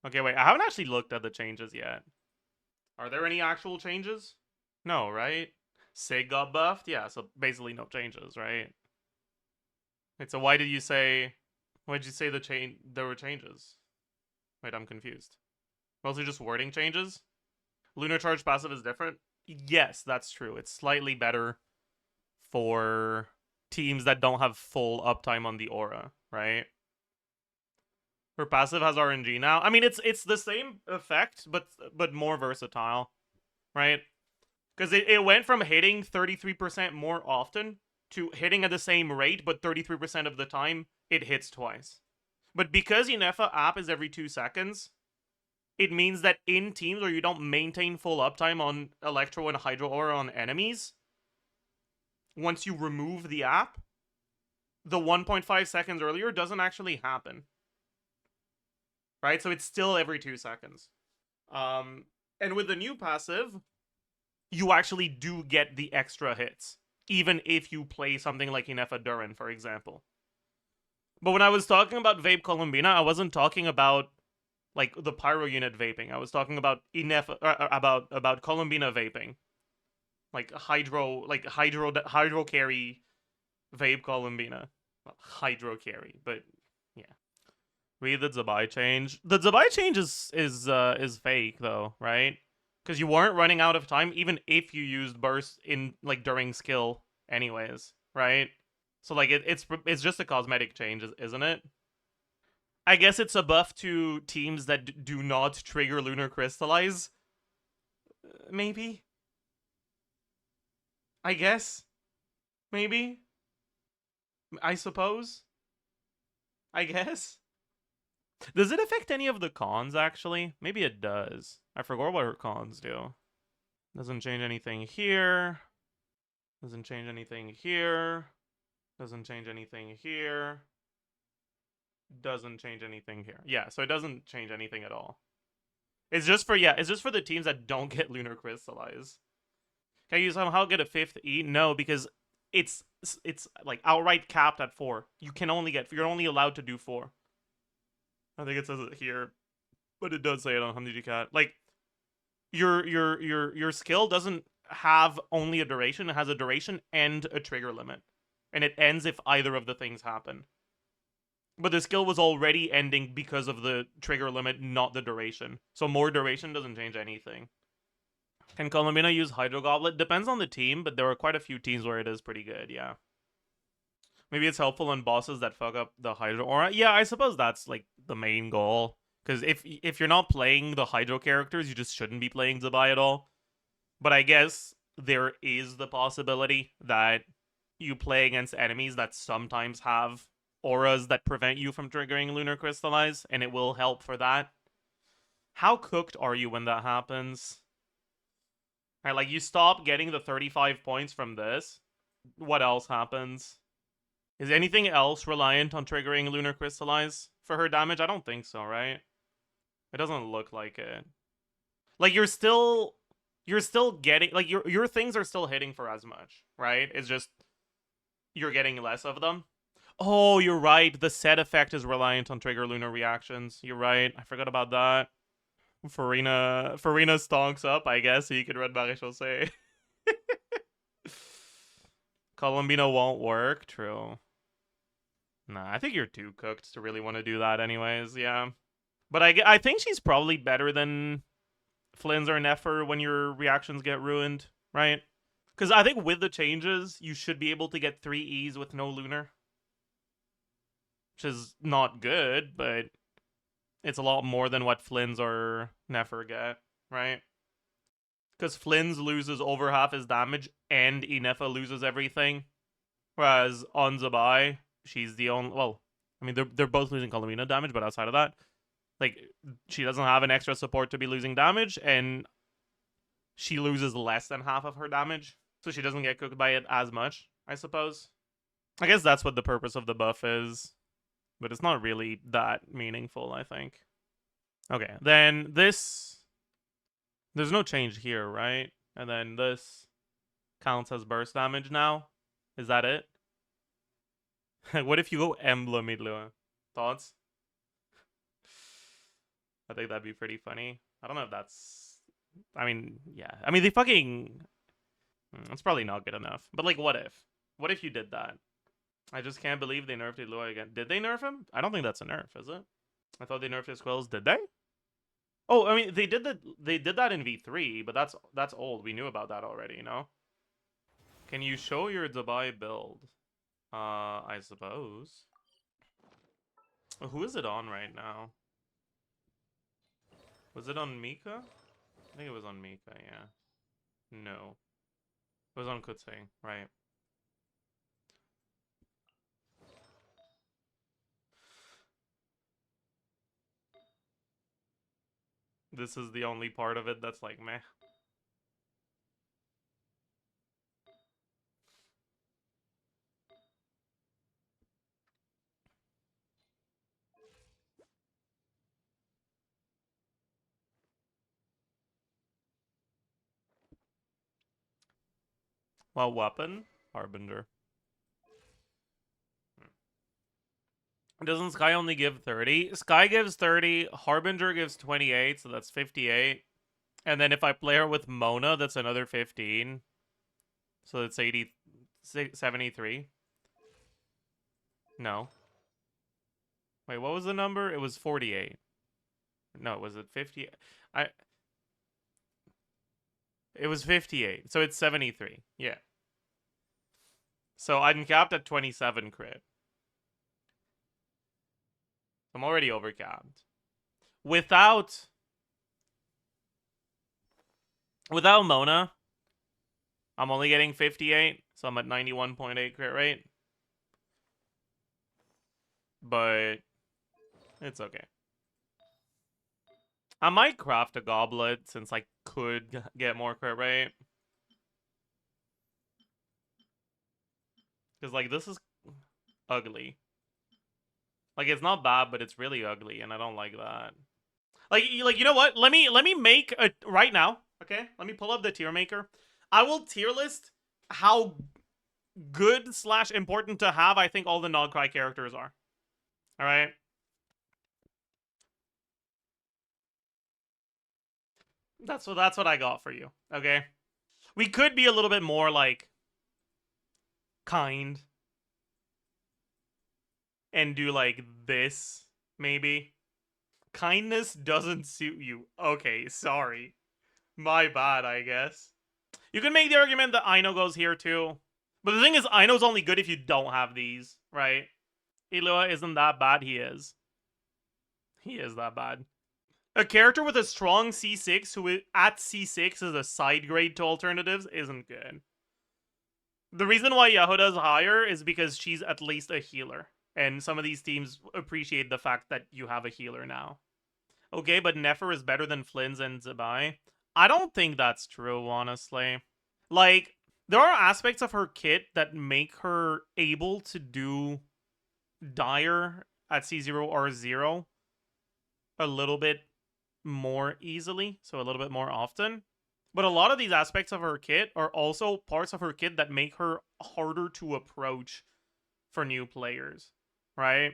Okay, wait. I haven't actually looked at the changes yet. Are there any actual changes? No, right? Sig got buffed? Yeah, so basically no changes, right? Wait, so why did you say... Why did you say there were changes? Wait, I'm confused. Mostly just wording changes? Lunar Charge passive is different? Yes, that's true. It's slightly better for teams that don't have full uptime on the aura, right? Her passive has RNG now. I mean, it's the same effect, but more versatile, right? Because it went from hitting 33% more often to hitting at the same rate, but 33% of the time it hits twice. But because Inefa app is every 2 seconds, it means that in teams where you don't maintain full uptime on Electro and Hydro Aura on enemies, once you remove the app, the 1.5 seconds earlier doesn't actually happen. Right? So it's still every 2 seconds. And with the new passive, you actually do get the extra hits, even if you play something like Inefa Durin, for example. But when I was talking about Vape Columbina, I wasn't talking about like the pyro unit vaping. I was talking about about Columbina vaping, like hydro carry vape Columbina, well, hydro carry, but yeah. Read the Zibai change. The Zibai change is fake though, right? Because you weren't running out of time even if you used burst in like during skill, anyways, right? So like it's just a cosmetic change, isn't it? I guess it's a buff to teams that do not trigger Lunar Crystallize. Maybe. I guess. Maybe. I suppose. I guess. Does it affect any of the cons, actually? Maybe it does. I forgot what her cons do. Doesn't change anything here. Doesn't change anything here. Doesn't change anything here. Doesn't change anything here. Yeah, so it doesn't change anything at all. It's just for the teams that don't get Lunar Crystallize. Can you somehow get a 5th E? No, because it's like outright capped at 4. You're only allowed to do 4. I think it says it here, but it does say it on Hamdi Cat. Like your skill doesn't have only a duration; it has a duration and a trigger limit, and it ends if either of the things happen. But the skill was already ending because of the trigger limit, not the duration. So more duration doesn't change anything. Can Columbina use Hydro Goblet? Depends on the team, but there are quite a few teams where it is pretty good, yeah. Maybe it's helpful on bosses that fuck up the Hydro Aura. Yeah, I suppose that's like the main goal. Because if you're not playing the Hydro characters, you just shouldn't be playing Zibai at all. But I guess there is the possibility that you play against enemies that sometimes have auras that prevent you from triggering Lunar Crystallize, and it will help for that. How cooked are you when that happens? Right, like you stop getting the 35 points from this. What else happens? Is anything else reliant on triggering Lunar Crystallize for her damage? I don't think so, right? It doesn't look like it. Like you're still getting like your things are still hitting for as much, right? It's just you're getting less of them. Oh, you're right. The set effect is reliant on trigger lunar reactions. You're right. I forgot about that. Farina stonks up, I guess, so you could read Maréchaussée. Columbina won't work. True. Nah, I think you're too cooked to really want to do that, anyways. Yeah, but I think she's probably better than Flynn's or Nefer when your reactions get ruined, right? Because I think with the changes, you should be able to get 3 E's with no lunar, which is not good, but it's a lot more than what Flynn's or Nefer get, right? Because Flynn's loses over half his damage and Inefa loses everything. Whereas on Zibai, she's the only. Well, I mean, they're both losing Columbina damage, but outside of that, like, she doesn't have an extra support to be losing damage, and she loses less than half of her damage. So she doesn't get cooked by it as much, I suppose. I guess that's what the purpose of the buff is. But it's not really that meaningful, I think. Okay, then this. There's no change here, right? And then this counts as burst damage now. Is that it? What if you go emblem, Idlua? Thoughts? I think that'd be pretty funny. I don't know if that's. I mean, yeah. I mean, they fucking. It's probably not good enough. But like, what if? What if you did that? I just can't believe they nerfed Eloy again. Did they nerf him? I don't think that's a nerf, is it? I thought they nerfed his quills. Did they? Oh, I mean, they did that. They did that in V3, but that's old. We knew about that already, you know. Can you show your Zibai build? I suppose. Who is it on right now? Was it on Mika? I think it was on Mika, yeah. No. It was on Kutsei, right. This is the only part of it that's like, meh. Well, weapon? Harbinger. Doesn't Sky only give 30? Sky gives 30, Harbinger gives 28, so that's 58. And then if I play her with Mona, that's another 15. So it's 73. No. Wait, what was the number? It was 48. No, was it 50? It was 58. So it's 73. Yeah. So I'm capped at 27 crit. I'm already overcapped. Without Mona, I'm only getting 58, so I'm at 91.8 crit rate. But it's okay. I might craft a goblet since I could get more crit rate. Because, like, this is ugly. Like, it's not bad, but it's really ugly, and I don't like that. Like, you know what? Let me make a right now. Okay, let me pull up the tier maker. I will tier list how good / important to have I think all the Nod-Kry characters are. All right. That's what I got for you. Okay. We could be a little bit more like kind and do like this maybe. Kindness doesn't suit you. Okay, sorry. My bad, I guess. You can make the argument that Aino goes here too. But the thing is, Aino's only good if you don't have these, right? Ilua isn't that bad, he is. He is that bad. A character with a strong C6 who at C6 is a side grade to alternatives isn't good. The reason why Yahuda's higher is because she's at least a healer. And some of these teams appreciate the fact that you have a healer now. Okay, but Nefer is better than Flynn's and Zibai. I don't think that's true, honestly. Like, there are aspects of her kit that make her able to do Dire at C0 or 0 a little bit more easily, so a little bit more often. But a lot of these aspects of her kit are also parts of her kit that make her harder to approach for new players, right?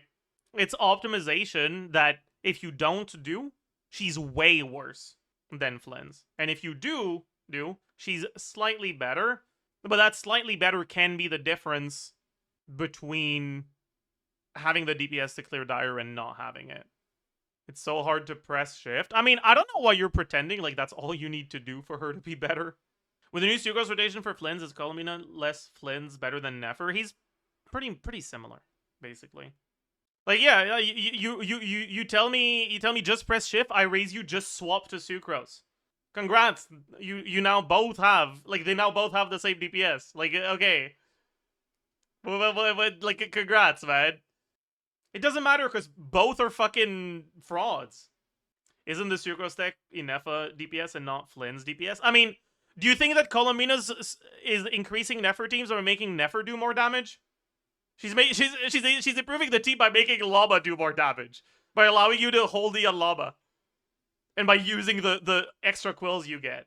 It's optimization that if you don't do, she's way worse than Flynn's. And if you do, she's slightly better, but that slightly better can be the difference between having the DPS to clear Dire and not having it. It's so hard to press shift. I mean, I don't know why you're pretending like that's all you need to do for her to be better. With the new Sugo's rotation for Flynn's, is Colomina less Flynn's better than Nefer? He's pretty similar, basically. Like, yeah, you tell me just press shift, I raise you, just swap to Sucrose. Congrats. You now both have, like, they now both have the same DPS. Like, okay. Like, congrats, man. It doesn't matter because both are fucking frauds. Isn't the Sucrose deck Nefer DPS and not Flynn's DPS? I mean, do you think that Colomina's is increasing Nefer teams or making Nefer do more damage? She's improving the team by making Llama do more damage. By allowing you to hold the Llama. And by using the extra quills you get.